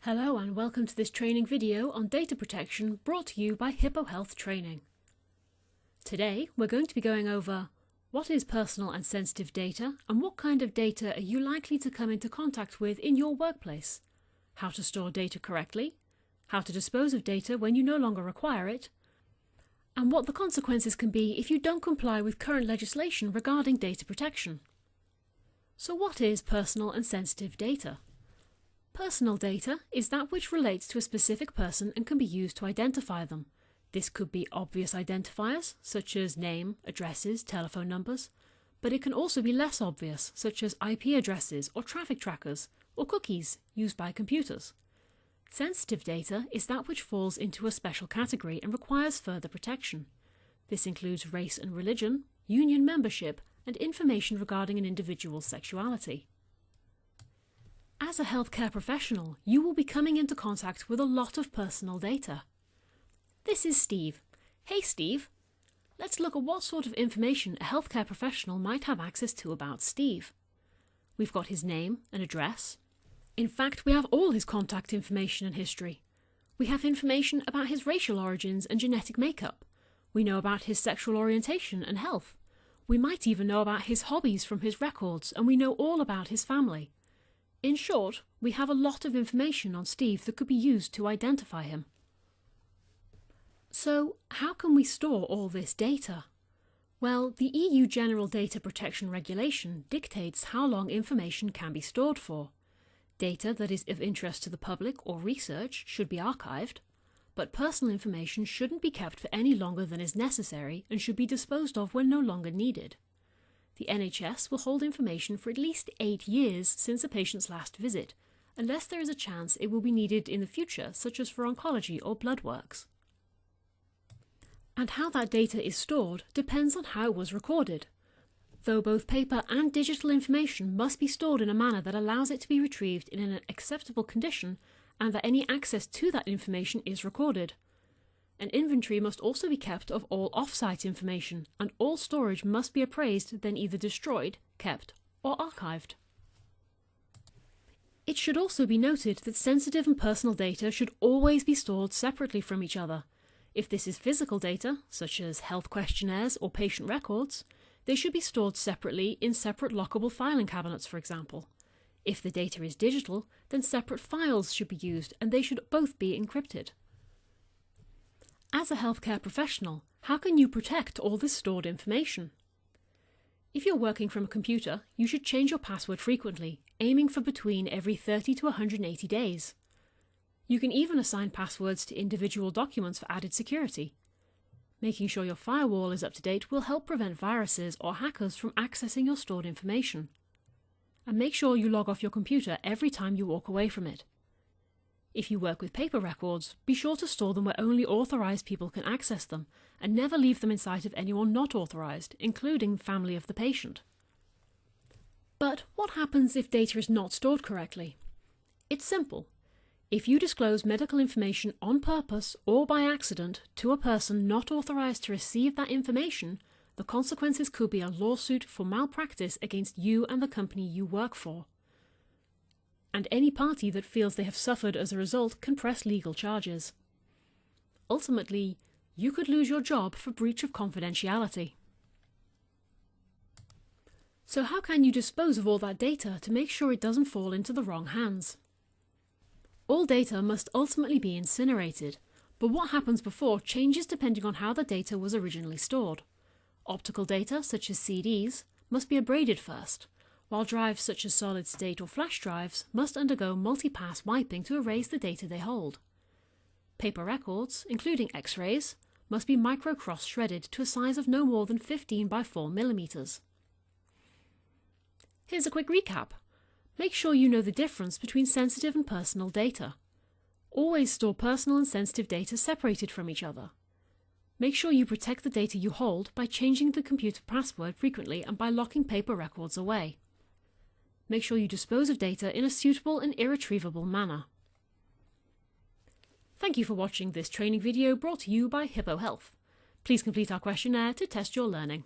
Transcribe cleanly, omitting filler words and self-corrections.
Hello and welcome to this training video on data protection brought to you by Hippo Health Training. Today we're going to be going over what is personal and sensitive data and what kind of data are you likely to come into contact with in your workplace, how to store data correctly, how to dispose of data when you no longer require it, and what the consequences can be if you don't comply with current legislation regarding data protection. So what is personal and sensitive data? Personal data is that which relates to a specific person and can be used to identify them. This could be obvious identifiers, such as name, addresses, telephone numbers, but it can also be less obvious, such as IP addresses or traffic trackers or cookies used by computers. Sensitive data is that which falls into a special category and requires further protection. This includes race and religion, union membership, and information regarding an individual's sexuality. As a healthcare professional, you will be coming into contact with a lot of personal data. This is Steve. Hey Steve! Let's look at what sort of information a healthcare professional might have access to about Steve. We've got his name and address. In fact, we have all his contact information and history. We have information about his racial origins and genetic makeup. We know about his sexual orientation and health. We might even know about his hobbies from his records, and we know all about his family. In short, we have a lot of information on Steve that could be used to identify him. So, how can we store all this data? Well, the EU General Data Protection Regulation dictates how long information can be stored for. Data that is of interest to the public or research should be archived, but personal information shouldn't be kept for any longer than is necessary and should be disposed of when no longer needed. The NHS will hold information for at least 8 years since a patient's last visit, unless there is a chance it will be needed in the future, such as for oncology or blood works. And how that data is stored depends on how it was recorded, though both paper and digital information must be stored in a manner that allows it to be retrieved in an acceptable condition and that any access to that information is recorded. An inventory must also be kept of all off-site information, and all storage must be appraised, then either destroyed, kept, or archived. It should also be noted that sensitive and personal data should always be stored separately from each other. If this is physical data, such as health questionnaires or patient records, they should be stored separately in separate lockable filing cabinets, for example. If the data is digital, then separate files should be used, and they should both be encrypted. As a healthcare professional, how can you protect all this stored information? If you're working from a computer, you should change your password frequently, aiming for between every 30 to 180 days. You can even assign passwords to individual documents for added security. Making sure your firewall is up to date will help prevent viruses or hackers from accessing your stored information. And make sure you log off your computer every time you walk away from it. If you work with paper records, be sure to store them where only authorised people can access them, and never leave them in sight of anyone not authorised, including family of the patient. But what happens if data is not stored correctly? It's simple. If you disclose medical information on purpose or by accident to a person not authorised to receive that information, the consequences could be a lawsuit for malpractice against you and the company you work for. And any party that feels they have suffered as a result can press legal charges. Ultimately, you could lose your job for breach of confidentiality. So how can you dispose of all that data to make sure it doesn't fall into the wrong hands? All data must ultimately be incinerated, but what happens before changes depending on how the data was originally stored. Optical data, such as CDs, must be abraded first, while drives such as solid-state or flash drives must undergo multi-pass wiping to erase the data they hold. Paper records, including X-rays, must be micro-cross shredded to a size of no more than 15 by 4 millimeters. Here's a quick recap. Make sure you know the difference between sensitive and personal data. Always store personal and sensitive data separated from each other. Make sure you protect the data you hold by changing the computer password frequently and by locking paper records away. Make sure you dispose of data in a suitable and irretrievable manner. Thank you for watching this training video brought to you by Hippo Health. Please complete our questionnaire to test your learning.